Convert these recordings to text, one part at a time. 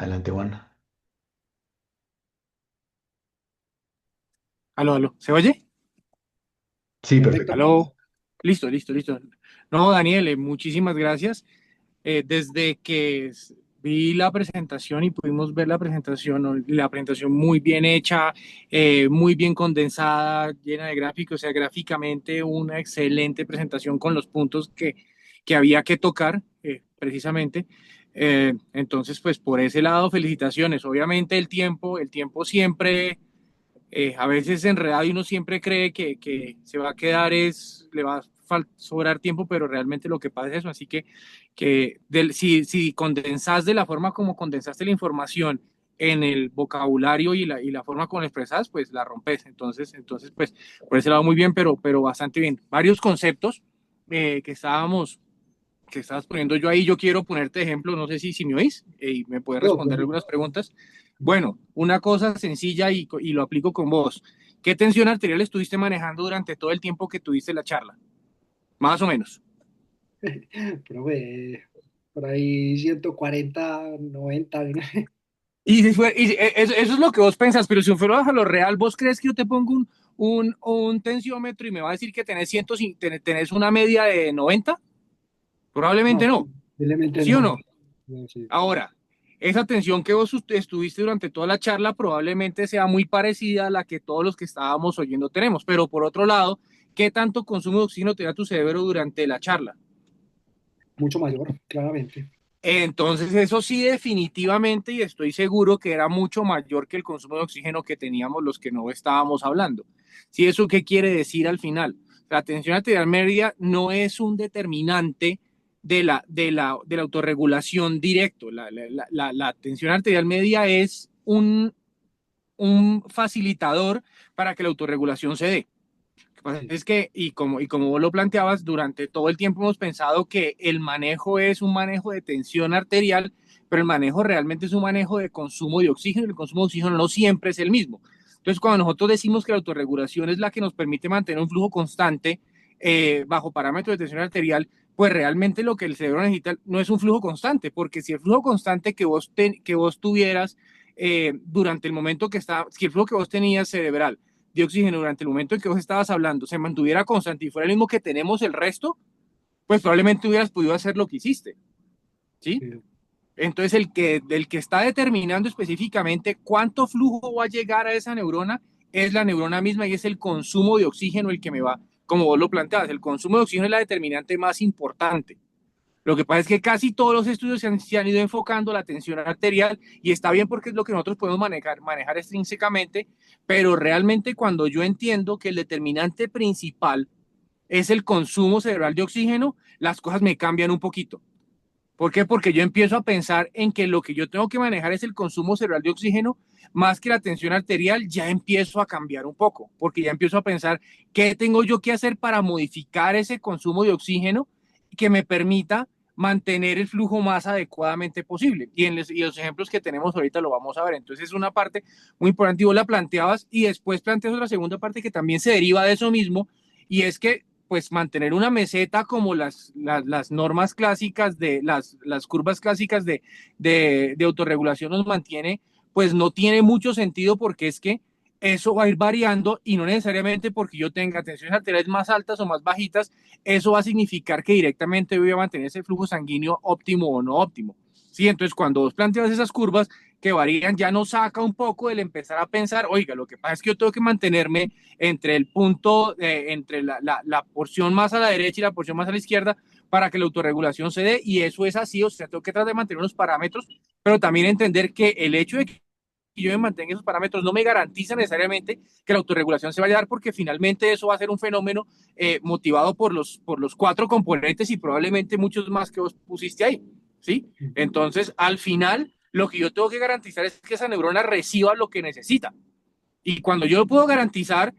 Adelante, Juan. Aló, aló. ¿Se oye? Sí, Perfecto. perfecto. Aló. Listo, listo, listo. No, Daniel, muchísimas gracias. Desde que vi la presentación y pudimos ver la presentación, ¿no? La presentación muy bien hecha, muy bien condensada, llena de gráficos, o sea, gráficamente una excelente presentación con los puntos que había que tocar, precisamente. Entonces, pues por ese lado, felicitaciones. Obviamente el tiempo siempre a veces enredado y uno siempre cree que se va a quedar, le va a sobrar tiempo, pero realmente lo que pasa es eso. Así si condensas de la forma como condensaste la información en el vocabulario y la forma como la expresas, pues la rompes. Entonces, pues por ese lado muy bien, pero bastante bien. Varios conceptos que que estabas poniendo yo ahí, yo quiero ponerte ejemplo, no sé si me oís y me puedes Todo responder perfecto. algunas preguntas. Bueno, una cosa sencilla y lo aplico con vos. ¿Qué tensión arterial estuviste manejando durante todo el tiempo que tuviste la charla? Más o menos. Profe, por ahí 140, 90. Eso es lo que vos pensás, pero si fuera a lo real, ¿vos crees que yo te pongo un tensiómetro y me va a decir que tenés, tenés una media de 90? Probablemente No, no. posiblemente ¿Sí o no. no? No, sí. Ahora, esa tensión que vos estuviste durante toda la charla probablemente sea muy parecida a la que todos los que estábamos oyendo tenemos, pero por otro lado, ¿qué tanto consumo de oxígeno te da tu cerebro durante la charla? Mucho mayor, claramente. Entonces, eso sí, definitivamente, y estoy seguro que era mucho mayor que el consumo de oxígeno que teníamos los que no estábamos hablando. ¿Sí? ¿Eso qué quiere decir al final? La tensión arterial media no es un determinante de la autorregulación directo. La tensión arterial media es un facilitador para que la autorregulación se dé. Lo que pasa Sí, es que, y como vos lo planteabas, durante todo el tiempo hemos pensado que el manejo es un manejo de tensión arterial, pero el manejo realmente es un manejo de consumo de oxígeno y el consumo de oxígeno no siempre es el mismo. Entonces, cuando nosotros decimos que la autorregulación es la que nos permite mantener un flujo constante bajo parámetros de tensión arterial, pues realmente lo que el cerebro necesita no es un flujo constante, porque si el flujo constante que vos tuvieras durante el momento que está, si el flujo que vos tenías cerebral de oxígeno durante el momento en que vos estabas hablando se mantuviera constante y fuera el mismo que tenemos el resto, pues probablemente hubieras podido hacer lo que hiciste, ¿sí? sí. Entonces el que está determinando específicamente cuánto flujo va a llegar a esa neurona es la neurona misma y es el consumo de oxígeno el que me va, como vos lo planteabas, el consumo de oxígeno es la determinante más importante. Lo que pasa es que casi todos los estudios se han ido enfocando a la tensión arterial y está bien porque es lo que nosotros podemos manejar extrínsecamente, pero realmente cuando yo entiendo que el determinante principal es el consumo cerebral de oxígeno, las cosas me cambian un poquito. ¿Por qué? Porque yo empiezo a pensar en que lo que yo tengo que manejar es el consumo cerebral de oxígeno más que la tensión arterial, ya empiezo a cambiar un poco, porque ya empiezo a pensar qué tengo yo que hacer para modificar ese consumo de oxígeno que me permita mantener el flujo más adecuadamente posible. Y los ejemplos que tenemos ahorita lo vamos a ver. Entonces es una parte muy importante y vos la planteabas y después planteas otra segunda parte que también se deriva de eso mismo y es que pues mantener una meseta como las normas clásicas las curvas clásicas de autorregulación nos mantiene, pues no tiene mucho sentido porque es que eso va a ir variando y no necesariamente porque yo tenga tensiones arteriales más altas o más bajitas, eso va a significar que directamente voy a mantener ese flujo sanguíneo óptimo o no óptimo. Sí, entonces cuando vos planteas esas curvas que varían, ya nos saca un poco del empezar a pensar, oiga, lo que pasa es que yo tengo que mantenerme entre el punto, entre la porción más a la derecha y la porción más a la izquierda para que la autorregulación se dé y eso es así, o sea, tengo que tratar de mantener unos parámetros, pero también entender que el hecho de que yo me mantenga esos parámetros no me garantiza necesariamente que la autorregulación se vaya a dar porque finalmente eso va a ser un fenómeno motivado por los cuatro componentes y probablemente muchos más que vos pusiste ahí, ¿sí? Entonces, al final, lo que yo tengo que garantizar es que esa neurona reciba lo que necesita. Y cuando yo lo puedo garantizar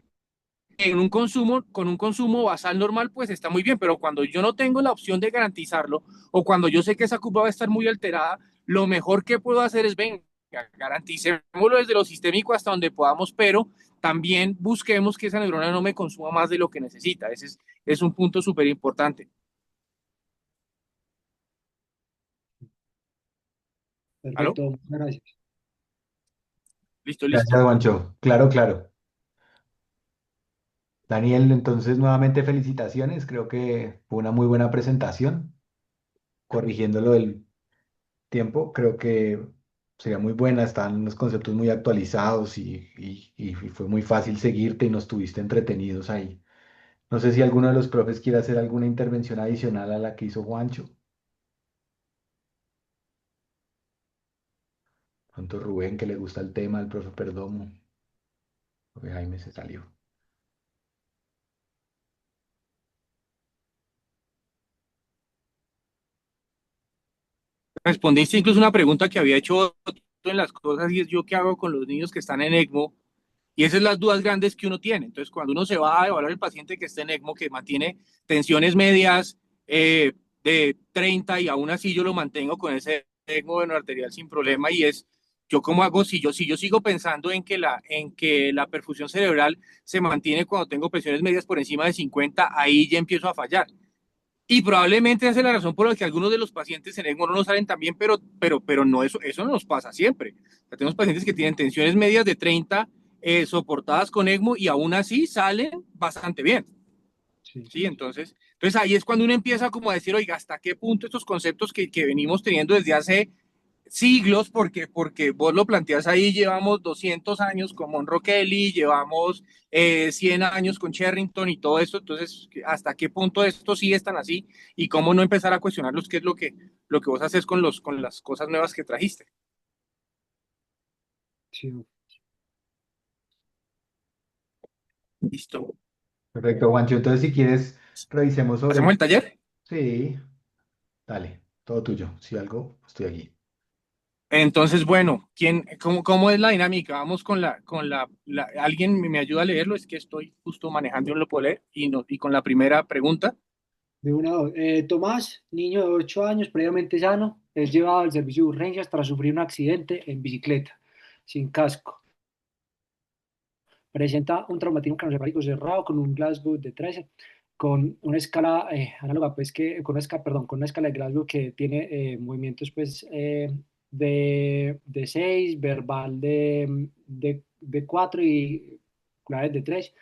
en un consumo, con un consumo basal normal, pues está muy bien, pero cuando yo no tengo la opción de garantizarlo o cuando yo sé que esa curva va a estar muy alterada, lo mejor que puedo hacer es, venga, garanticémoslo desde lo sistémico hasta donde podamos, pero también busquemos que esa neurona no me consuma más de lo que necesita. Es un punto súper importante. ¿Aló? Perfecto, muchas gracias. Listo, Gracias, listo. Juancho. Claro, claro. Daniel, entonces nuevamente felicitaciones. Creo que fue una muy buena presentación. Corrigiendo lo del tiempo, creo que sería muy buena. Están los conceptos muy actualizados y fue muy fácil seguirte y nos tuviste entretenidos ahí. No sé si alguno de los profes quiere hacer alguna intervención adicional a la que hizo Juancho. Pronto Rubén, que le gusta el tema, el profe Perdomo. Profe Jaime se salió. Respondiste incluso una pregunta que había hecho en las cosas y es yo qué hago con los niños que están en ECMO. Y esas son las dudas grandes que uno tiene. Entonces, cuando uno se va a evaluar el paciente que está en ECMO, que mantiene tensiones medias de 30 y aún así yo lo mantengo con ese ECMO veno arterial sin problema y es, ¿yo cómo hago si yo sigo pensando en que la perfusión cerebral se mantiene cuando tengo presiones medias por encima de 50, ahí ya empiezo a fallar? Y probablemente esa es la razón por la que algunos de los pacientes en ECMO no nos salen tan bien, pero no, eso no nos pasa siempre. O sea, tenemos pacientes que tienen tensiones medias de 30 soportadas con ECMO y aún así salen bastante bien. Sí, ¿Sí? Entonces ahí es cuando uno empieza como a decir, oiga, ¿hasta qué punto estos conceptos que venimos teniendo desde hace siglos, porque vos lo planteas ahí, llevamos 200 años con Monroe Kelly, llevamos 100 años con Sherrington y todo esto, entonces, ¿hasta qué punto esto sí están así? Y cómo no empezar a cuestionarlos, qué es lo que vos haces con las cosas nuevas que trajiste. sí. Listo. Perfecto, Juancho. Entonces, si quieres, revisemos sobre ¿Hacemos el... el taller? Sí, dale, todo tuyo. Si algo, estoy aquí. Entonces, bueno, cómo es la dinámica? Vamos ¿alguien me ayuda a leerlo? Es que estoy justo manejando, no lo puedo leer, y con la primera pregunta. De una a dos. Tomás, niño de 8 años, previamente sano, es llevado al servicio de urgencias tras sufrir un accidente en bicicleta, sin casco. Presenta un traumatismo craneoencefálico cerrado con un Glasgow de 13, con una escala análoga, pues que, con una escala de Glasgow que tiene movimientos pues de 6, verbal de 4 y claves de 3,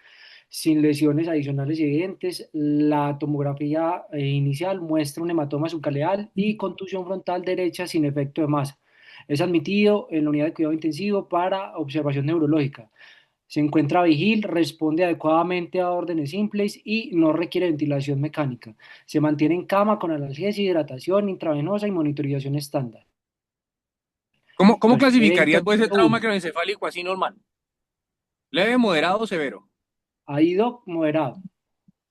sin lesiones adicionales evidentes. La tomografía inicial muestra un hematoma subcaleal y contusión frontal derecha sin efecto de masa. Es admitido en la unidad de cuidado intensivo para observación neurológica. Se encuentra vigil, responde adecuadamente a órdenes simples y no requiere ventilación mecánica. Se mantiene en cama con analgesia, hidratación intravenosa y monitorización estándar. ¿Cómo Entonces, clasificarías evento vos ese número trauma uno, craneoencefálico así normal? ¿Leve, moderado o severo? AIDOC moderado. Pues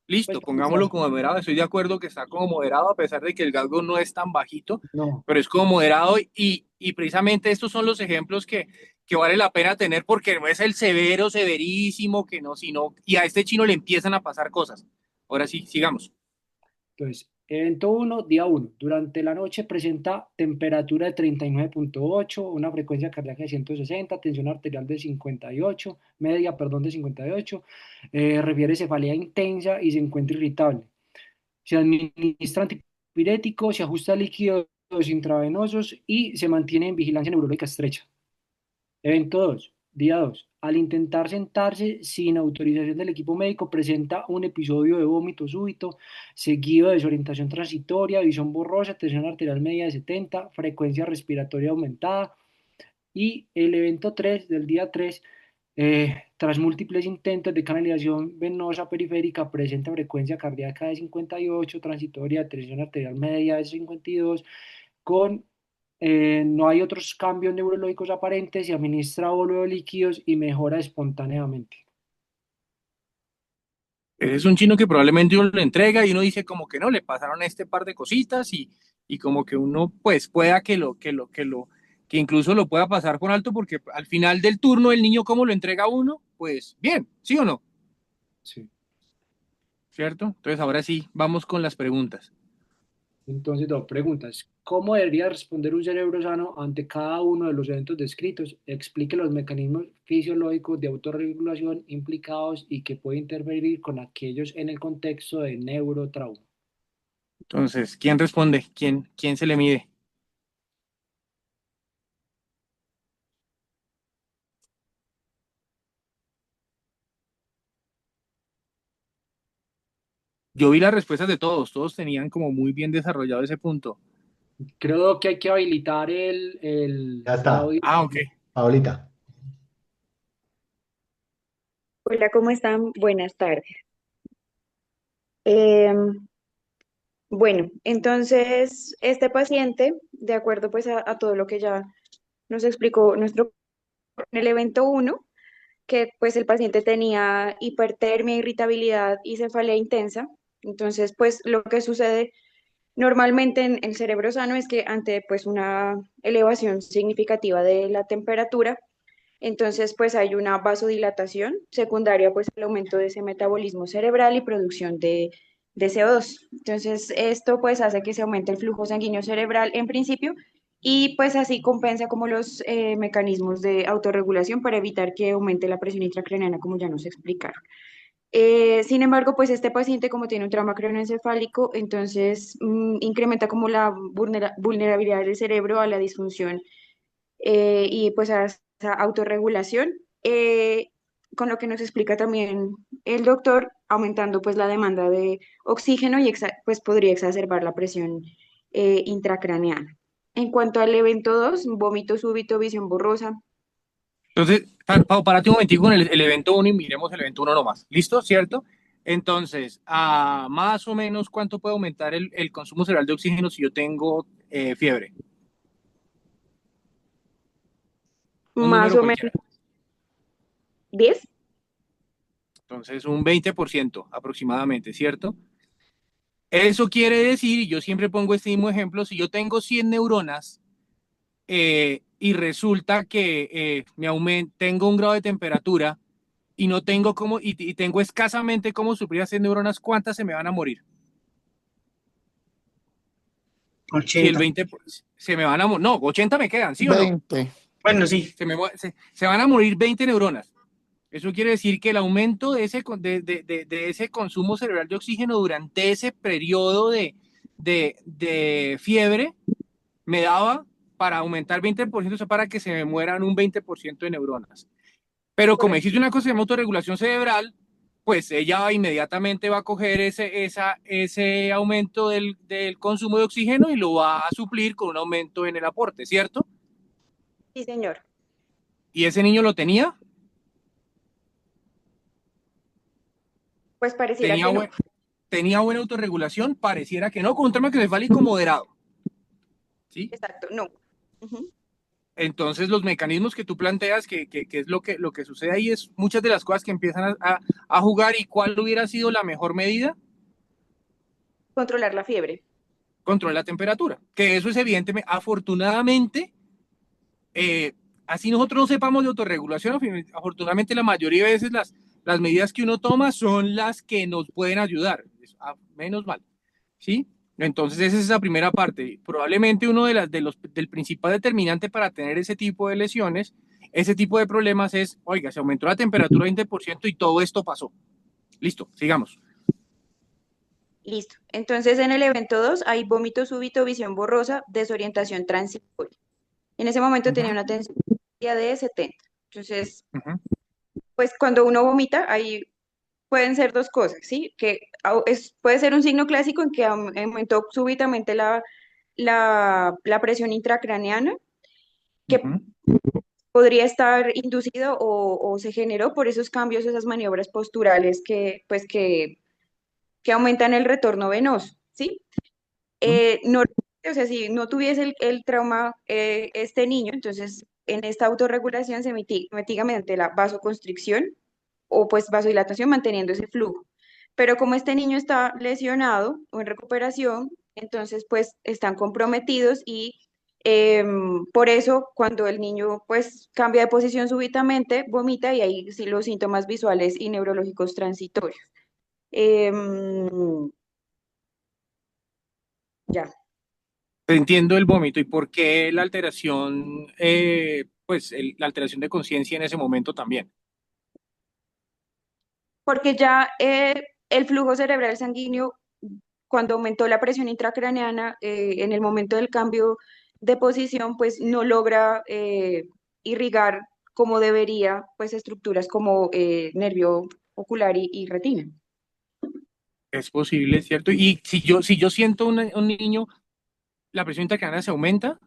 Listo, como pongámoslo como clásico. moderado. Estoy de acuerdo que está como moderado, a pesar de que el galgo no es tan bajito, No, pero es como moderado. Y precisamente estos son los ejemplos que vale la pena tener porque no es el severo, severísimo, que no, sino. Y a este chino le empiezan a pasar cosas. Ahora sí, sigamos. entonces, evento uno, día uno. Durante la noche presenta temperatura de 39,8, una frecuencia cardíaca de 160, tensión arterial de 58, media, perdón, de 58. Refiere cefalea intensa y se encuentra irritable. Se administra antipirético, se ajusta líquidos intravenosos y se mantiene en vigilancia neurológica estrecha. Evento 2, día 2. Al intentar sentarse sin autorización del equipo médico, presenta un episodio de vómito súbito, seguido de desorientación transitoria, visión borrosa, tensión arterial media de 70, frecuencia respiratoria aumentada. Y el evento 3 del día 3, tras múltiples intentos de canalización venosa periférica, presenta frecuencia cardíaca de 58, transitoria, tensión arterial media de 52, con no hay otros cambios neurológicos aparentes, se administra óleo de líquidos y mejora espontáneamente. Ese es un chino que probablemente uno le entrega y uno dice como que no, le pasaron este par de cositas y como que uno pues pueda que incluso lo pueda pasar por alto porque al final del turno el niño cómo lo entrega a uno, pues bien, ¿sí o no? Sí. ¿Cierto? Entonces ahora sí, vamos con las preguntas. Entonces, dos preguntas. ¿Cómo debería responder un cerebro sano ante cada uno de los eventos descritos? Explique los mecanismos fisiológicos de autorregulación implicados y que puede interferir con aquellos en el contexto de neurotrauma. Entonces, ¿quién responde? ¿Quién se le mide? Yo vi las respuestas de todos, todos tenían como muy bien desarrollado ese punto. Creo que hay que habilitar el está, audio. Ah, ok. Paulita. Hola, ¿cómo están? Buenas tardes. Em, bueno, entonces este paciente, de acuerdo pues a todo lo que ya nos explicó nuestro en el evento uno, que pues el paciente tenía hipertermia, irritabilidad y cefalea intensa. Entonces, pues lo que sucede normalmente en el cerebro sano es que ante pues una elevación significativa de la temperatura, entonces pues hay una vasodilatación secundaria pues al aumento de ese metabolismo cerebral y producción de CO2. Entonces esto pues hace que se aumente el flujo sanguíneo cerebral en principio y pues así compensa como los mecanismos de autorregulación para evitar que aumente la presión intracraniana como ya nos explicaron. Sin embargo, pues este paciente como tiene un trauma craneoencefálico, entonces incrementa como la vulnerabilidad del cerebro a la disfunción y pues a esa autorregulación, con lo que nos explica también el doctor, aumentando pues la demanda de oxígeno y pues podría exacerbar la presión intracraneana. En cuanto al evento 2, vómito súbito, visión borrosa. Entonces, párate un momentico con el evento uno y miremos el evento uno nomás. ¿Listo? ¿Cierto? Entonces, más o menos, ¿cuánto puede aumentar el consumo cerebral de oxígeno si yo tengo fiebre? Un Más número o menos cualquiera. 10. Entonces, un 20% aproximadamente, ¿cierto? Eso quiere decir, y yo siempre pongo este mismo ejemplo, si yo tengo 100 neuronas y resulta que tengo un grado de temperatura y no tengo cómo, y tengo escasamente cómo suplir a 100 neuronas, ¿cuántas se me van a morir? Si el 80. 20 se me van a morir, no, 80 me quedan, ¿sí o no? 20. Bueno, sí. Se van a morir 20 neuronas. Eso quiere decir que el aumento de ese consumo cerebral de oxígeno durante ese periodo de fiebre me daba para aumentar 20%, o sea, para que se me mueran un 20% de neuronas. Pero como Correcto. existe una cosa de autorregulación cerebral, pues ella inmediatamente va a coger ese aumento del consumo de oxígeno y lo va a suplir con un aumento en el aporte, ¿cierto? Sí, señor. ¿Y ese niño lo tenía? Pues pareciera ¿Tenía, que no. tenía buena autorregulación? Pareciera que no, con un tema encefálico moderado, ¿sí? Exacto, no. Ujú. Entonces, los mecanismos que tú planteas, que es lo que sucede ahí, es muchas de las cosas que empiezan a jugar. ¿Y cuál hubiera sido la mejor medida? Controlar la fiebre. Control la temperatura, que eso es evidente. Afortunadamente, así nosotros no sepamos de autorregulación, afortunadamente la mayoría de veces las medidas que uno toma son las que nos pueden ayudar, menos mal, ¿sí? Entonces esa es la primera parte. Probablemente uno del principal determinante para tener ese tipo de lesiones, ese tipo de problemas es, oiga, se aumentó la temperatura 20% y todo esto pasó. Listo, sigamos. Listo. Entonces, en el evento 2 hay vómito súbito, visión borrosa, desorientación transitoria. En ese momento Uh tenía -huh, una tensión de 70. Entonces, uh -huh, pues cuando uno vomita, ahí pueden ser dos cosas, ¿sí? Que puede ser un signo clásico en que aumentó súbitamente la presión intracraneana, uh que -huh. podría estar inducido o se generó por esos cambios, esas maniobras posturales pues, que aumentan el retorno venoso, ¿sí? No, o sea, si no tuviese el trauma este niño, entonces en esta autorregulación se mitiga mediante la vasoconstricción o pues vasodilatación manteniendo ese flujo. Pero como este niño está lesionado o en recuperación, entonces pues están comprometidos y por eso cuando el niño pues cambia de posición súbitamente, vomita y ahí sí los síntomas visuales y neurológicos transitorios. Em, ya. Entiendo el vómito y por qué la alteración, pues la alteración de conciencia en ese momento también. Porque ya el flujo cerebral sanguíneo, cuando aumentó la presión intracraneana, en el momento del cambio de posición, pues no logra irrigar como debería, pues estructuras como nervio ocular y retina. Es posible, ¿cierto? Y si yo siento un niño, la presión intracraniana se aumenta.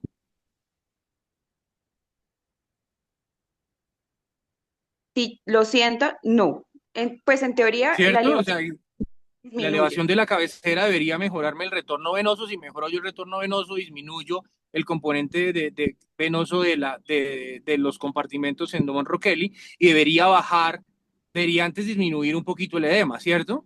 Si lo sienta, no. Pues en teoría la ¿Cierto? O sea, elevación la disminuye. elevación de la cabecera debería mejorarme el retorno venoso. Si mejoro yo el retorno venoso, disminuyo el componente venoso de los compartimentos en Don Roqueli y debería antes disminuir un poquito el edema, ¿cierto?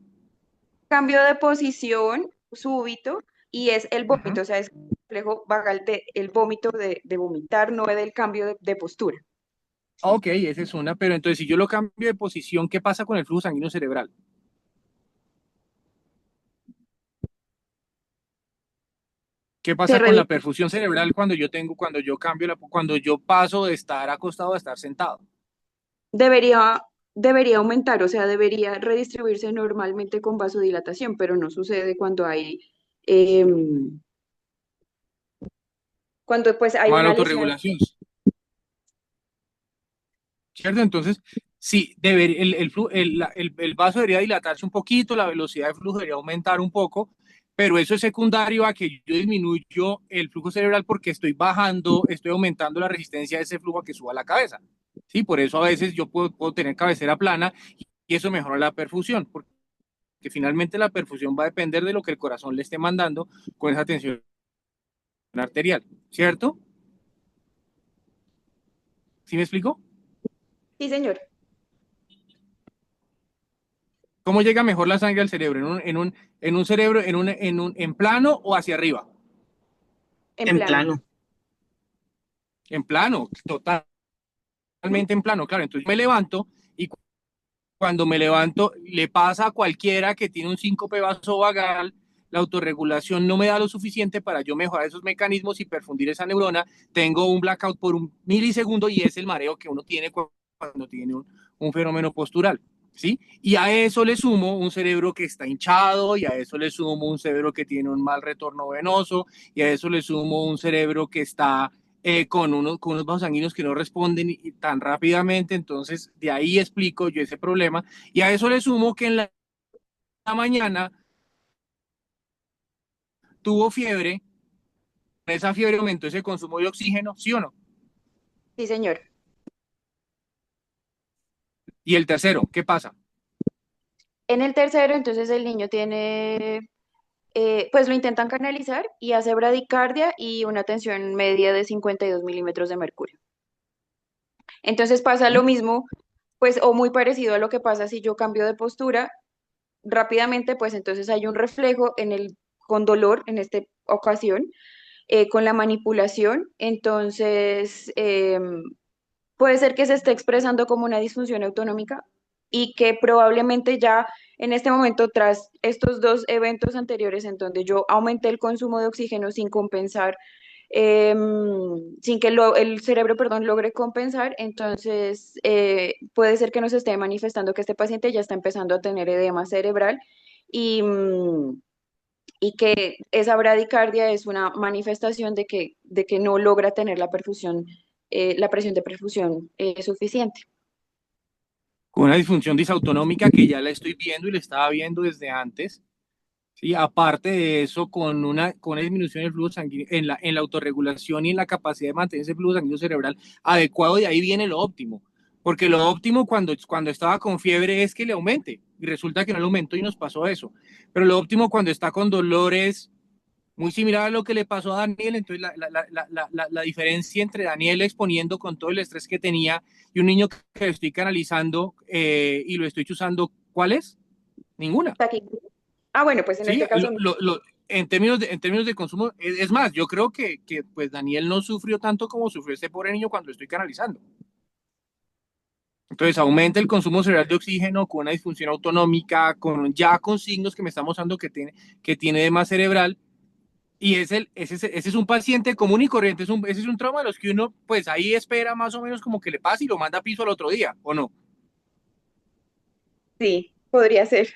Cambio de posición súbito y es el Ujú. vómito, o sea, es reflejo vagal de el vómito de vomitar, no del cambio de postura. Ok, esa es una, pero entonces si yo lo cambio de posición, ¿qué pasa con el flujo sanguíneo cerebral? ¿Qué Se pasa con la reduce. perfusión cerebral cuando yo paso de estar acostado a estar sentado? Debería aumentar, o sea, debería redistribuirse normalmente con vasodilatación, pero no sucede em, cuando pues hay Mala una lesión. autorregulación, ¿cierto? Entonces, sí, el vaso debería dilatarse un poquito, la velocidad de flujo debería aumentar un poco, pero eso es secundario a que yo disminuyo el flujo cerebral porque estoy aumentando la resistencia de ese flujo a que suba a la cabeza. Sí, por eso a veces yo puedo tener cabecera plana y eso mejora la perfusión, porque finalmente la perfusión va a depender de lo que el corazón le esté mandando con esa tensión arterial, ¿cierto? ¿Sí me explico? Sí, señor, ¿Cómo llega mejor la sangre al cerebro? ¿En un cerebro, en plano o hacia arriba? en En plano. plano. En plano, totalmente en plano, claro. Entonces me levanto y cuando me levanto le pasa a cualquiera que tiene un síncope vasovagal, la autorregulación no me da lo suficiente para yo mejorar esos mecanismos y perfundir esa neurona. Tengo un blackout por un milisegundo y es el mareo que uno tiene cuando tiene un fenómeno postural. ¿Sí? Y a eso le sumo un cerebro que está hinchado, y a eso le sumo un cerebro que tiene un mal retorno venoso, y a eso le sumo un cerebro que está con unos vasos sanguíneos que no responden tan rápidamente. Entonces, de ahí explico yo ese problema. Y a eso le sumo que en la mañana tuvo fiebre, esa fiebre aumentó ese consumo de oxígeno, ¿sí o no? Sí, señor. Y el tercero, ¿qué pasa? En el tercero, entonces el niño tiene, pues lo intentan canalizar y hace bradicardia y una tensión media de 52 milímetros de mercurio. Entonces pasa lo mismo, pues, o muy parecido a lo que pasa si yo cambio de postura rápidamente, pues entonces hay un reflejo con dolor en esta ocasión, con la manipulación. Entonces, puede ser que se esté expresando como una disfunción autonómica y que probablemente ya en este momento, tras estos dos eventos anteriores en donde yo aumenté el consumo de oxígeno sin compensar, sin que el cerebro, perdón, logre compensar, entonces puede ser que nos esté manifestando que este paciente ya está empezando a tener edema cerebral y, y que esa bradicardia es una manifestación de que no logra tener la perfusión, la presión de perfusión suficiente. Con una disfunción disautonómica que ya la estoy viendo y la estaba viendo desde antes. Sí, aparte de eso, con una disminución del flujo sanguíneo en la autorregulación y en la capacidad de mantener ese flujo sanguíneo cerebral adecuado, de ahí viene lo óptimo. Porque lo óptimo cuando estaba con fiebre es que le aumente. Y resulta que no le aumentó y nos pasó eso. Pero lo óptimo cuando está con dolores, muy similar a lo que le pasó a Daniel. Entonces, la diferencia entre Daniel exponiendo con todo el estrés que tenía y un niño que estoy canalizando y lo estoy chuzando, ¿cuál es? Ninguna. Ah, bueno, pues en Sí, este caso no. en términos de consumo, es más, yo creo que pues Daniel no sufrió tanto como sufrió este pobre niño cuando lo estoy canalizando. Entonces aumenta el consumo cerebral de oxígeno con una disfunción autonómica, con signos que me está mostrando que tiene edema cerebral. Y ese es un paciente común y corriente, ese es un trauma de los que uno pues ahí espera más o menos como que le pase y lo manda a piso al otro día, ¿o no? Sí, podría ser.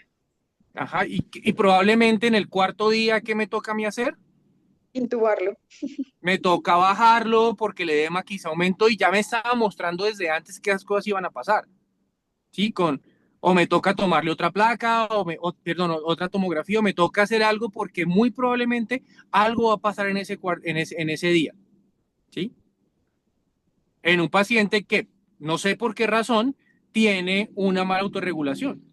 Ajá, y probablemente en el cuarto día, ¿qué me toca a mí hacer? Intubarlo. Me toca bajarlo porque el edema quizá aumentó y ya me estaba mostrando desde antes que esas cosas iban a pasar, ¿sí? o me toca tomarle otra placa, perdón, otra tomografía, o me toca hacer algo porque muy probablemente algo va a pasar en ese día, ¿sí? En un paciente que no sé por qué razón tiene una mala autorregulación.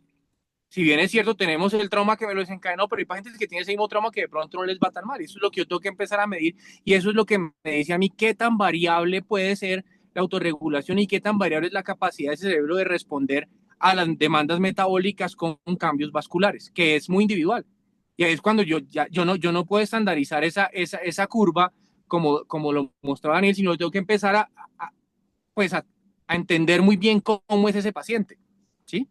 Si bien es cierto, tenemos el trauma que me lo desencadenó, pero hay pacientes que tienen ese mismo trauma que de pronto no les va tan mal. Eso es lo que yo tengo que empezar a medir y eso es lo que me dice a mí qué tan variable puede ser la autorregulación y qué tan variable es la capacidad del cerebro de responder a las demandas metabólicas con cambios vasculares, que es muy individual. Y ahí es cuando yo no puedo estandarizar esa curva como lo mostraba Daniel, sino tengo que empezar pues a entender muy bien cómo es ese paciente, ¿sí?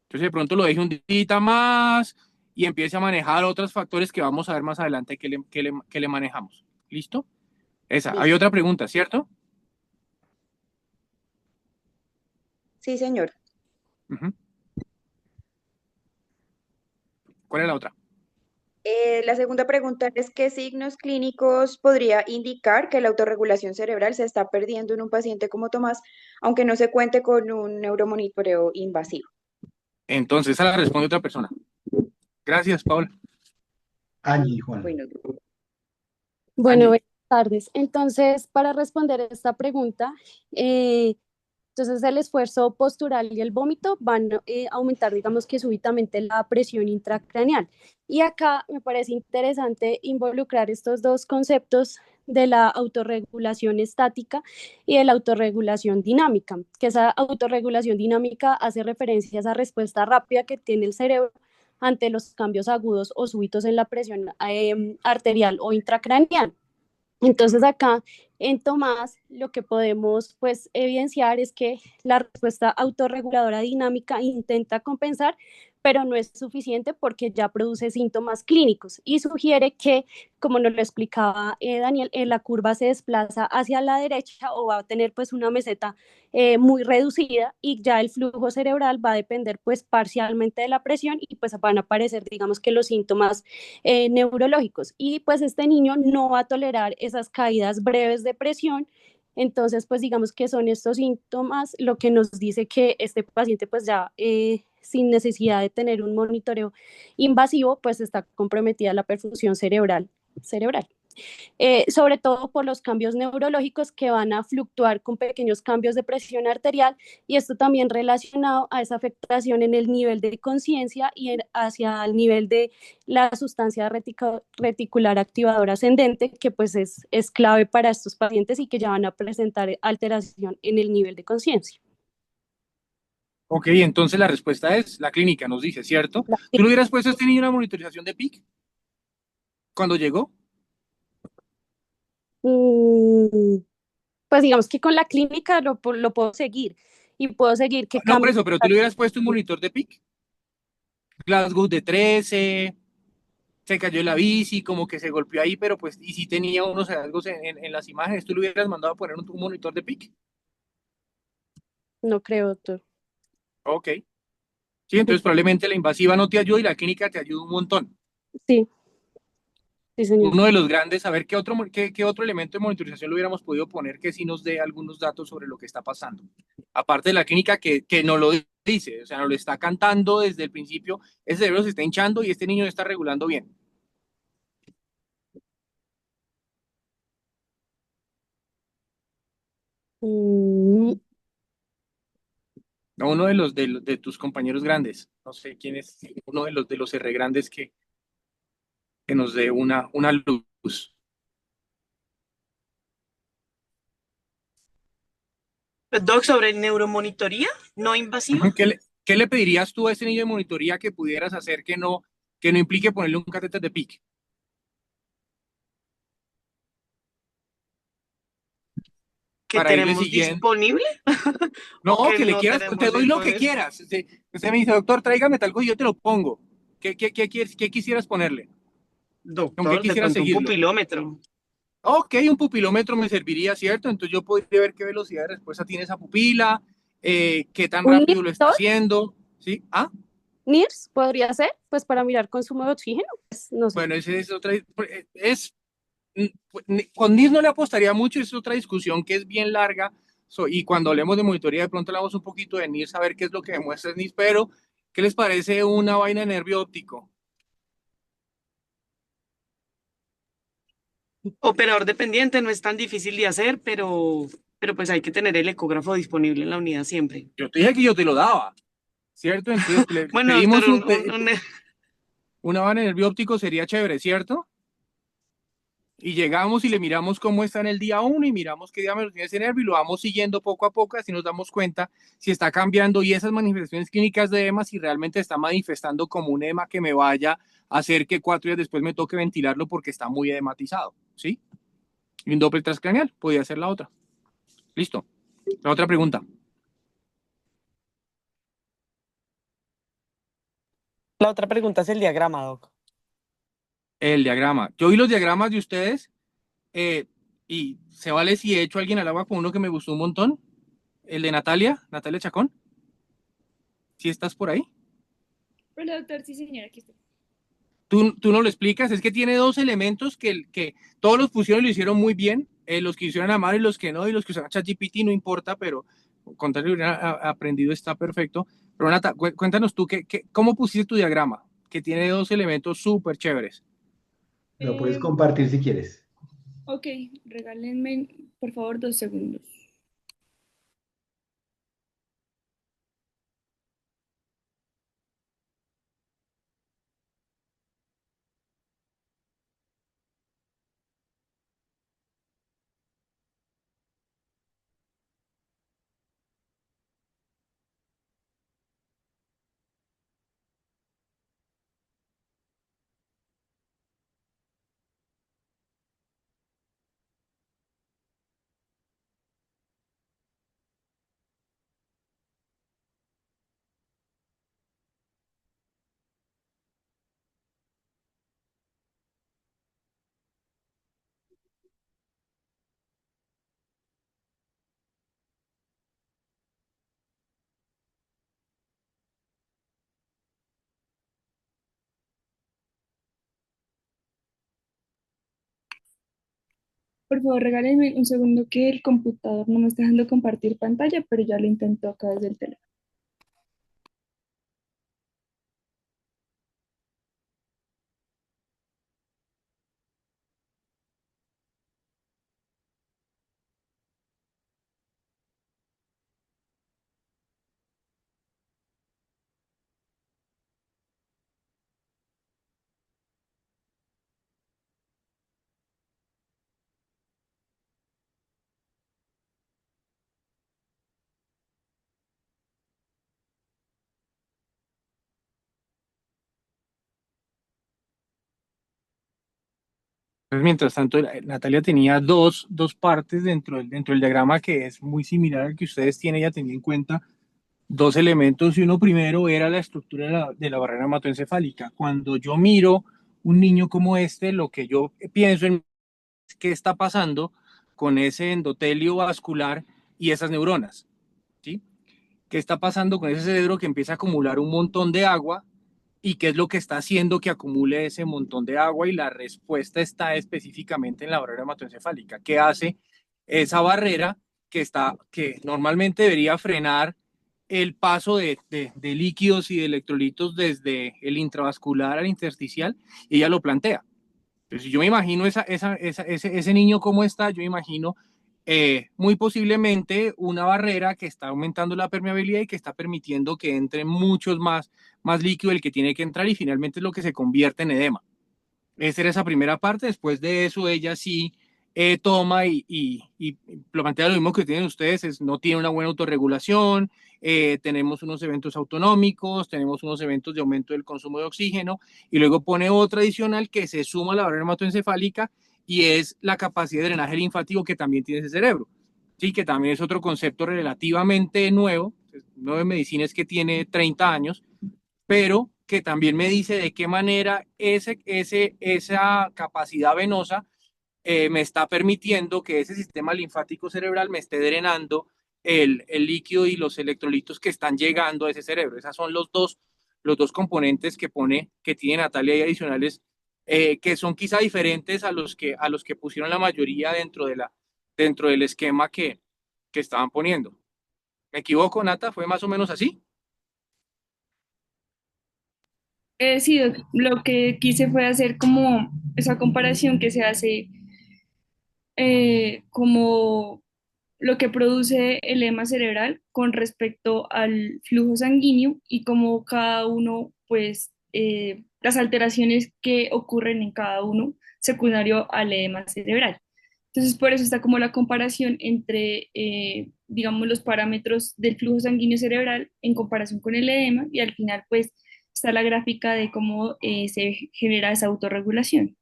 Entonces de pronto lo deje un día más y empiece a manejar otros factores que vamos a ver más adelante que le manejamos. ¿Listo? Esa. Hay Listo. otra pregunta, ¿cierto? Sí, señor. Uh-huh. ¿Cuál es la otra? La segunda pregunta es, ¿qué signos clínicos podría indicar que la autorregulación cerebral se está perdiendo en un paciente como Tomás, aunque no se cuente con un neuromonitoreo invasivo? Entonces, esa la responde otra persona. Gracias, Paula. Angie, Juan. Bueno, Bueno, Angie. buenas tardes. Entonces, para responder esta pregunta, eh, entonces el esfuerzo postural y el vómito van a aumentar, digamos que súbitamente la presión intracraneal. Y acá me parece interesante involucrar estos dos conceptos de la autorregulación estática y de la autorregulación dinámica, que esa autorregulación dinámica hace referencia a esa respuesta rápida que tiene el cerebro ante los cambios agudos o súbitos en la presión arterial o intracraneal. Entonces acá en Tomás lo que podemos pues evidenciar es que la respuesta autorreguladora dinámica intenta compensar, pero no es suficiente porque ya produce síntomas clínicos y sugiere que, como nos lo explicaba Daniel, la curva se desplaza hacia la derecha o va a tener pues una meseta muy reducida y ya el flujo cerebral va a depender pues parcialmente de la presión y pues van a aparecer digamos que los síntomas neurológicos. Y pues este niño no va a tolerar esas caídas breves de presión. Entonces, pues digamos que son estos síntomas lo que nos dice que este paciente pues ya sin necesidad de tener un monitoreo invasivo, pues está comprometida la perfusión cerebral. Sobre todo por los cambios neurológicos que van a fluctuar con pequeños cambios de presión arterial y esto también relacionado a esa afectación en el nivel de conciencia y hacia el nivel de la sustancia reticular activadora ascendente, que pues es clave para estos pacientes y que ya van a presentar alteración en el nivel de conciencia. Ok, entonces la respuesta es la clínica, nos dice, ¿cierto? ¿Tú le hubieras puesto a este niño una monitorización de PIC cuando llegó? Pues digamos que con la clínica lo puedo seguir y puedo seguir que No, por cambie. eso, pero tú le hubieras puesto un monitor de PIC. Glasgow de 13, se cayó en la bici, como que se golpeó ahí, pero pues, y si tenía unos hallazgos en las imágenes, tú le hubieras mandado a poner un monitor de PIC. No creo, doctor. Ok. Sí, entonces probablemente la invasiva no te ayuda y la clínica te ayuda un montón. Sí, sí, señor. Uno de los grandes, a ver qué otro elemento de monitorización le hubiéramos podido poner que sí nos dé algunos datos sobre lo que está pasando. Aparte de la clínica que no lo dice, o sea, nos lo está cantando desde el principio, ese cerebro se está hinchando y este niño está regulando bien. Mm, No, uno de tus compañeros grandes, no sé quién es, uno de los R grandes que nos dé una luz. Doc, sobre neuromonitoría no invasiva, ¿Qué le pedirías tú a ese niño de monitoría que pudieras hacer que no implique ponerle un catéter de PIC? que Para irle tenemos siguiendo. disponible o No, que que le no quieras, te tenemos doy lo que disponible. quieras. Usted me dice, doctor, tráigame tal cosa y yo te lo pongo. ¿Qué quisieras ponerle? ¿Con qué Doctor, de quisieras pronto un seguirlo? pupilómetro. Ok, un pupilómetro me serviría, ¿cierto? Entonces yo podría ver qué velocidad de respuesta tiene esa pupila, qué tan ¿Un rápido lo está inhibidor? haciendo, ¿sí? Ah, NIRS podría ser, pues para mirar consumo de oxígeno, pues no sé. bueno, ese es otra, con NIS no le apostaría mucho, es otra discusión que es bien larga, y cuando hablemos de monitoría de pronto hablamos un poquito de NIS, saber qué es lo que demuestra NIS, pero ¿Qué les parece una vaina de nervio óptico? Operador dependiente no es tan difícil de hacer, pero pues hay que tener el ecógrafo disponible en la unidad siempre. Yo te dije que yo te lo daba, ¿cierto? Entonces Bueno, doctor, pedimos una vaina de nervio óptico, sería chévere, ¿cierto? Y llegamos y le miramos cómo está en el día uno y miramos qué diámetro tiene ese nervio y lo vamos siguiendo poco a poco, así nos damos cuenta si está cambiando y esas manifestaciones clínicas de EMA, si realmente está manifestando como un EMA que me vaya a hacer que 4 días después me toque ventilarlo porque está muy edematizado, ¿sí? Y un Doppler transcranial, podría ser la otra. Listo. La otra pregunta. La otra pregunta es el diagrama, doc. El diagrama. Yo vi los diagramas de ustedes eh, y se vale si he hecho a alguien al agua con uno que me gustó un montón. El de Natalia Chacón. ¿Sí estás por ahí? Hola, doctor. Sí, señora, aquí estoy. Tú no lo explicas, es que tiene dos elementos que todos los pusieron y lo hicieron muy bien, los que hicieron Amaro y los que no, y los que usaron ChatGPT no importa, pero con tal que hubieran aprendido está perfecto. Pero Nata, cuéntanos tú, ¿cómo pusiste tu diagrama? Que tiene dos elementos súper chéveres. Lo puedes Eh, compartir si quieres. ok, regálenme, por favor, 2 segundos. Por favor, regálenme un segundo que el computador no me está dejando compartir pantalla, pero ya lo intento acá desde el teléfono. Entonces, mientras tanto, Natalia tenía dos partes dentro del diagrama que es muy similar al que ustedes tienen. Ella tenía en cuenta dos elementos y uno primero era la estructura de la barrera hematoencefálica. Cuando yo miro un niño como este, lo que yo pienso en qué está pasando con ese endotelio vascular y esas neuronas, ¿sí? ¿Qué está pasando con ese cerebro que empieza a acumular un montón de agua y qué es lo que está haciendo que acumule ese montón de agua? Y la respuesta está específicamente en la barrera hematoencefálica. ¿Qué hace esa barrera que normalmente debería frenar el paso de líquidos y de electrolitos desde el intravascular al intersticial? Y ella lo plantea. Pero si yo me imagino ese niño cómo está, yo me imagino muy posiblemente una barrera que está aumentando la permeabilidad y que está permitiendo que entre más líquido el que tiene que entrar y finalmente es lo que se convierte en edema. Esa era esa primera parte. Después de eso, ella sí toma y lo plantea lo mismo que tienen ustedes, no tiene una buena autorregulación, tenemos unos eventos autonómicos, tenemos unos eventos de aumento del consumo de oxígeno, y luego pone otra adicional que se suma a la barrera hematoencefálica y es la capacidad de drenaje linfático que también tiene ese cerebro. Sí, que también es otro concepto relativamente nuevo, nuevo en medicina es que tiene 30 años, pero que también me dice de qué manera esa capacidad venosa me está permitiendo que ese sistema linfático cerebral me esté drenando el líquido y los electrolitos que están llegando a ese cerebro. Esos son los dos componentes que tiene Natalia y adicionales, que son quizá diferentes a los que pusieron la mayoría dentro del esquema que estaban poniendo. ¿Me equivoco, Nata? ¿Fue más o menos así? Sí, lo que quise fue hacer como esa comparación que se hace como lo que produce el edema cerebral con respecto al flujo sanguíneo y como cada uno, pues, las alteraciones que ocurren en cada uno secundario al edema cerebral. Entonces, por eso está como la comparación entre, digamos, los parámetros del flujo sanguíneo cerebral en comparación con el edema y al final, pues, está la gráfica de cómo se genera esa autorregulación.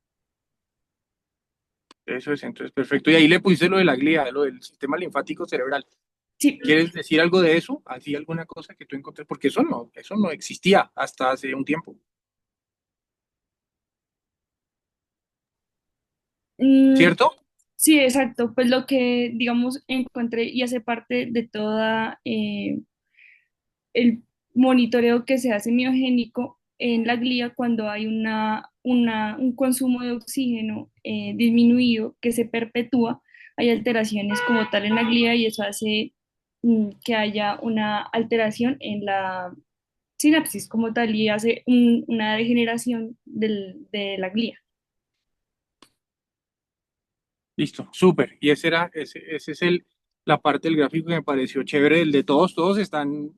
Eso es, entonces, perfecto. Y ahí le pusiste lo de la glía, lo del sistema linfático cerebral. Sí, ¿Quieres decir algo de eso? ¿Así alguna cosa que tú encontré? Porque eso no existía hasta hace un tiempo, mm, ¿cierto? sí, exacto. Pues lo que, digamos, encontré y hace parte de toda el monitoreo que se hace miogénico en la glía cuando hay un consumo de oxígeno disminuido que se perpetúa, hay alteraciones como tal en la glía y eso hace que haya una alteración en la sinapsis como tal y hace una degeneración de la glía. Listo, súper. Y ese es la parte del gráfico que me pareció chévere, el de todos, todos están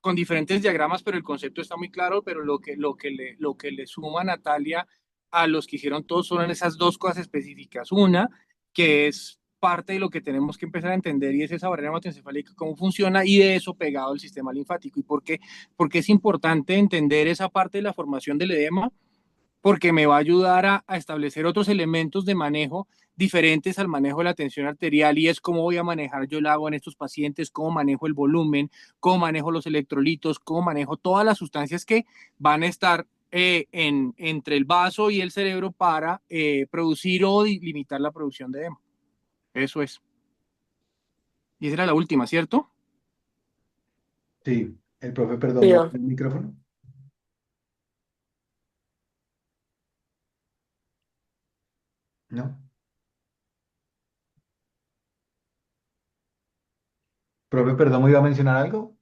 con diferentes diagramas, pero el concepto está muy claro, pero lo que le suma Natalia a los que hicieron todos son esas dos cosas específicas. Una, que es parte de lo que tenemos que empezar a entender y es esa barrera hematoencefálica, cómo funciona y de eso pegado al sistema linfático. ¿Y por qué? Porque es importante entender esa parte de la formación del edema porque me va a ayudar a establecer otros elementos de manejo diferentes al manejo de la tensión arterial y es cómo voy a manejar yo el agua en estos pacientes, cómo manejo el volumen, cómo manejo los electrolitos, cómo manejo todas las sustancias que van a estar entre el vaso y el cerebro para producir o limitar la producción de edema. Eso es. Y esa era la última, ¿cierto? Sí, el profe, perdón, ¿no Cuidado. abre el micrófono? No. Profe, perdón, ¿me iba a mencionar algo?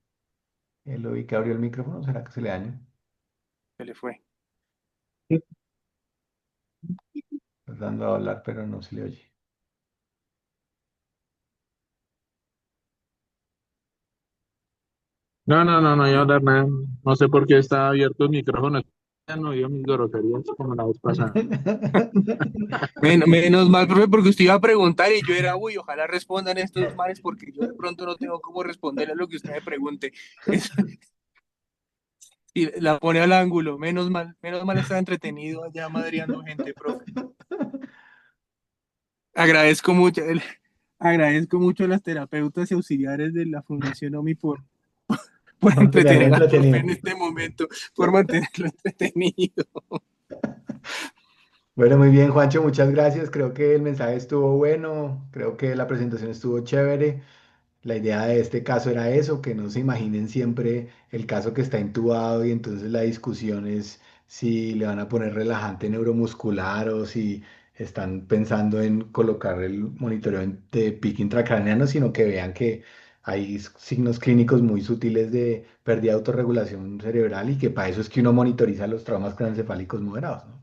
Lo vi que abrió el micrófono, ¿será que se le dañó? Se le fue. Tratando de hablar, pero no se le oye. No iba a hablar nada. No sé por qué estaba abierto el micrófono. Ya no oí mis groserías como la vez pasada. Menos mal, profe, porque usted iba a preguntar y yo era, uy, ojalá respondan estos manes porque yo de pronto no tengo cómo responderle a lo que usted me pregunte. Eso- y la pone al ángulo, menos mal está entretenido allá madreando gente, profe. Agradezco mucho, agradezco mucho a las terapeutas y auxiliares de la Fundación OMI por Mantenerlo entretener al profe entretenido. en este momento, por mantenerlo entretenido. Bueno, muy bien, Juancho, muchas gracias. Creo que el mensaje estuvo bueno, creo que la presentación estuvo chévere. La idea de este caso era eso, que no se imaginen siempre el caso que está intubado y entonces la discusión es si le van a poner relajante neuromuscular o si están pensando en colocar el monitoreo de pique intracraneano, sino que vean que hay signos clínicos muy sutiles de pérdida de autorregulación cerebral y que para eso es que uno monitoriza los traumas craneoencefálicos moderados, ¿no?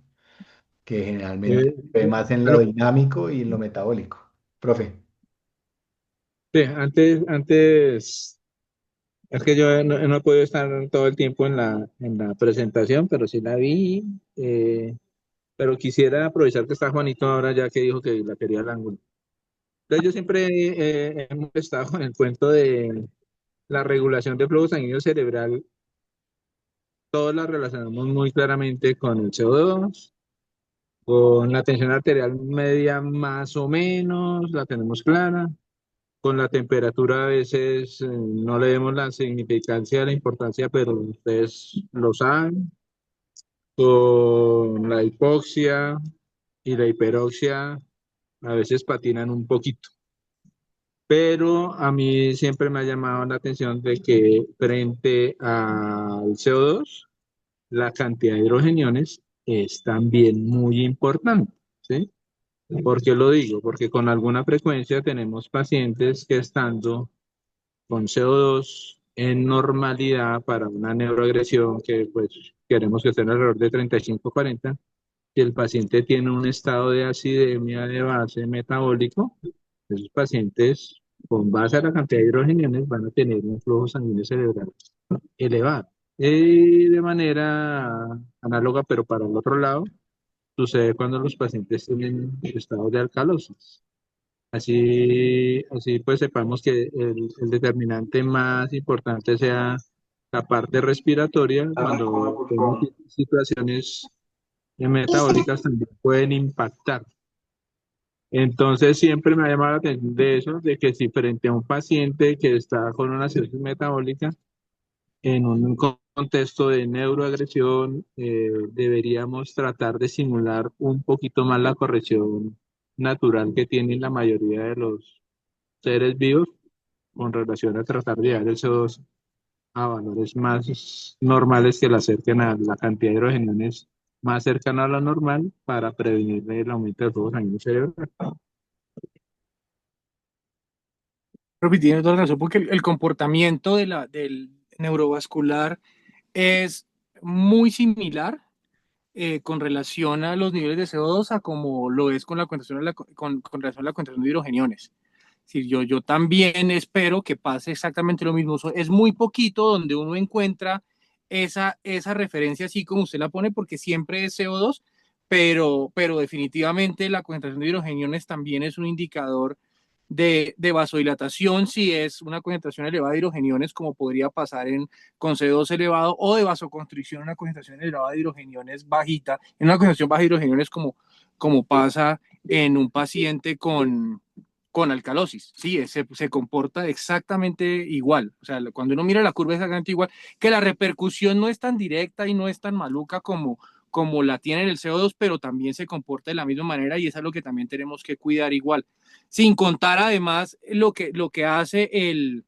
Que generalmente Eh, ve más en lo pero dinámico y en lo metabólico. Profe. sí, antes, es que yo no he podido estar todo el tiempo en la presentación, pero sí la vi. Pero quisiera aprovechar que está Juanito ahora, ya que dijo que la quería al ángulo. Entonces, yo siempre hemos estado con el cuento de la regulación de flujo sanguíneo cerebral. Todos la relacionamos muy claramente con el CO2, con la tensión arterial media más o menos, la tenemos clara. Con la temperatura a veces no le vemos la significancia, la importancia, pero ustedes lo saben. Con la hipoxia y la hiperoxia a veces patinan un poquito. Pero a mí siempre me ha llamado la atención de que frente al CO2, la cantidad de hidrogeniones es también muy importante, ¿sí? ¿Por qué lo digo? Porque con alguna frecuencia tenemos pacientes que estando con CO2 en normalidad para una neuroagresión que pues queremos que estén alrededor de 35-40. Si el paciente tiene un estado de acidemia de base metabólico, esos pacientes, con base a la cantidad de hidrogeniones, van a tener un flujo sanguíneo cerebral elevado. De manera análoga, pero para el otro lado, sucede cuando los pacientes tienen estados de alcalosis. Así pues sepamos que el determinante más importante sea la parte respiratoria, cuando tenemos situaciones metabólicas también pueden impactar. Entonces siempre me ha llamado la atención de eso, de que si frente a un paciente que está con una cirrosis metabólica, en un contexto de neuroagresión, deberíamos tratar de simular un poquito más la corrección natural que tienen la mayoría de los seres vivos con relación a tratar de llevar el CO2 a valores más normales que la acerquen a la cantidad de hidrogeniones más cercana a la normal para prevenir el aumento del flujo sanguíneo cerebral. Creo que tiene toda la razón, porque el comportamiento del neurovascular es muy similar con relación a los niveles de CO2 a como lo es con la concentración con relación a la concentración de hidrogeniones. Sí, yo también espero que pase exactamente lo mismo. Es muy poquito donde uno encuentra esa referencia así como usted la pone, porque siempre es CO2, pero definitivamente la concentración de hidrogeniones también es un indicador de vasodilatación si es una concentración elevada de hidrogeniones, como podría pasar con CO2 elevado, o de vasoconstricción, una concentración elevada de hidrogeniones bajita, en una concentración baja de hidrogeniones como pasa en un paciente con alcalosis. Sí, se comporta exactamente igual. O sea, cuando uno mira la curva es exactamente igual, que la repercusión no es tan directa y no es tan maluca como la tiene el CO2, pero también se comporta de la misma manera, y eso es lo que también tenemos que cuidar igual. Sin contar además lo que hace el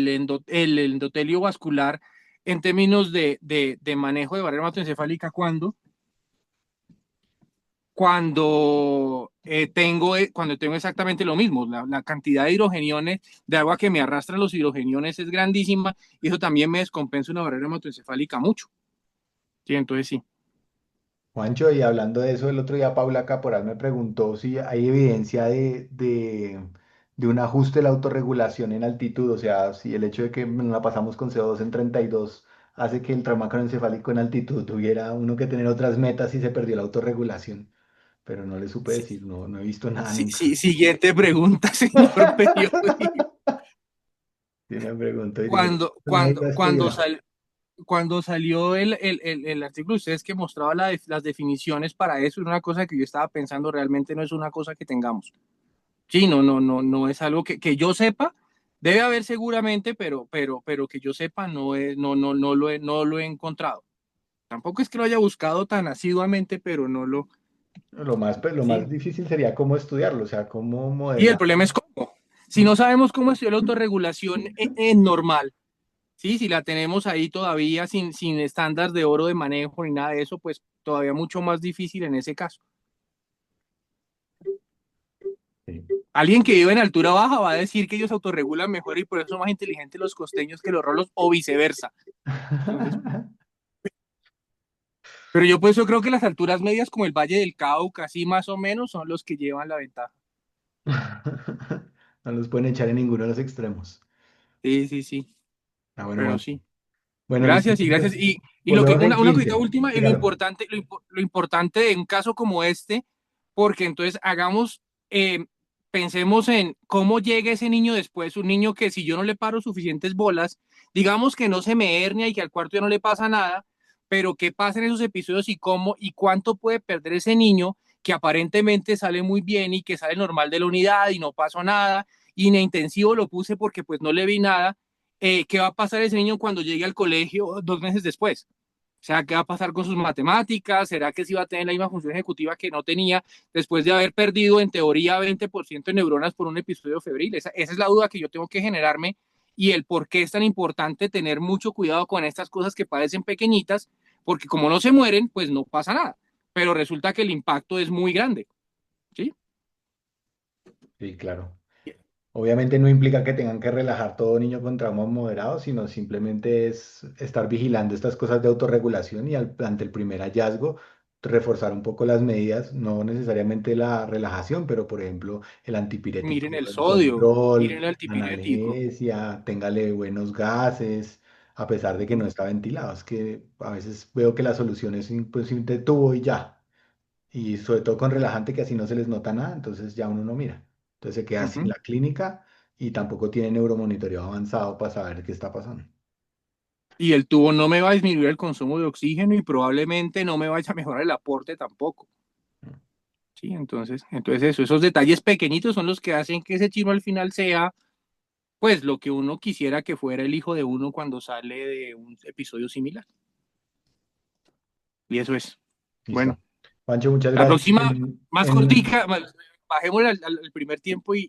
endotelio vascular en términos de manejo de barrera hematoencefálica cuando tengo exactamente lo mismo. La cantidad de hidrogeniones, de agua que me arrastran los hidrogeniones es grandísima, y eso también me descompensa una barrera hematoencefálica mucho. Sí, entonces sí. Juancho, y hablando de eso, el otro día Paula Caporal me preguntó si hay evidencia de un ajuste de la autorregulación en altitud, o sea, si el hecho de que nos la pasamos con CO2 en 32 hace que el trauma encefálico en altitud tuviera uno que tener otras metas y se perdió la autorregulación, pero no le supe Sí, decir, no, no he visto nada sí, nunca. sí, siguiente pregunta, señor periodista. Sí me preguntó y dije, Cuando, no cuando, he cuando, estudiado. sal- cuando salió el artículo, ustedes que mostraba las definiciones para eso, es una cosa que yo estaba pensando, realmente no es una cosa que tengamos. Sí, no es algo que yo sepa. Debe haber seguramente, pero que yo sepa, no lo he encontrado. Tampoco es que lo haya buscado tan asiduamente, pero no lo. Lo Sí. más difícil sería cómo estudiarlo, o sea, cómo Y el modelar. problema es cómo. Si no sabemos cómo estudiar la autorregulación en normal, sí, si la tenemos ahí todavía sin estándar de oro de manejo ni nada de eso, pues todavía mucho más difícil en ese caso. Sí. Alguien que vive en altura baja va a decir que ellos autorregulan mejor y por eso son más inteligentes los costeños que los rolos, o viceversa. Entonces, pero yo pues yo creo que las alturas medias como el Valle del Cauca, así más o menos, son los que llevan la ventaja. No los pueden echar en ninguno de los extremos. Sí, sí, sí, Ah, bueno, pero Juan. sí. Bueno, listo. Gracias y gracias. Entonces, Y volvemos en una cosita 15. última, y lo Claro. importante, lo importante de un caso como este, porque entonces pensemos en cómo llega ese niño después, un niño que si yo no le paro suficientes bolas, digamos que no se me hernia y que al cuarto ya no le pasa nada, pero qué pasa en esos episodios y cómo y cuánto puede perder ese niño que aparentemente sale muy bien y que sale normal de la unidad y no pasó nada, y en intensivo lo puse porque pues no le vi nada. ¿Qué va a pasar ese niño cuando llegue al colegio 2 meses después? O sea, ¿qué va a pasar con sus matemáticas? ¿Será que sí va a tener la misma función ejecutiva que no tenía después de haber perdido en teoría 20% de neuronas por un episodio febril? Esa es la duda que yo tengo que generarme, y el por qué es tan importante tener mucho cuidado con estas cosas que parecen pequeñitas, porque como no se mueren, pues no pasa nada. Pero resulta que el impacto es muy grande. ¿Sí? Sí, claro. Obviamente no implica que tengan que relajar todo niño con trauma moderado, sino simplemente es estar vigilando estas cosas de autorregulación y ante el primer hallazgo reforzar un poco las medidas, no necesariamente la relajación, pero por ejemplo el Miren antipirético el en sodio, miren control, el antipirético. analgesia, téngale buenos gases, a pesar de que no está ventilado. Es que a veces veo que la solución es simplemente tubo y ya. Y sobre todo con relajante que así no se les nota nada, entonces ya uno no mira. Entonces se queda sin Ujú. la clínica y tampoco tiene neuromonitoreo avanzado para saber qué está pasando. Y el tubo no me va a disminuir el consumo de oxígeno y probablemente no me vaya a mejorar el aporte tampoco. Sí, entonces eso, esos detalles pequeñitos son los que hacen que ese chino al final sea, pues, lo que uno quisiera que fuera el hijo de uno cuando sale de un episodio similar. Y eso es. Listo. Bueno, Pancho, muchas la gracias. próxima, más cortica, bajemos al primer tiempo y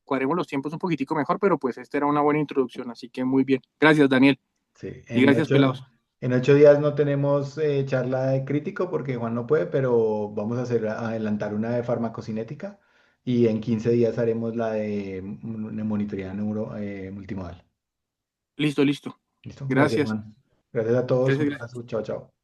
cuadremos los tiempos un poquitico mejor, pero pues esta era una buena introducción, así que muy bien. Gracias, Daniel. Sí, Y gracias, pelados. en 8 días no tenemos charla de crítico porque Juan no puede, pero vamos a hacer adelantar una de farmacocinética y en 15 días haremos la de monitoría multimodal. Listo, listo. ¿Listo? Gracias, Gracias. Juan. Gracias a todos. Gracias, Un gracias. abrazo. Chao, chao.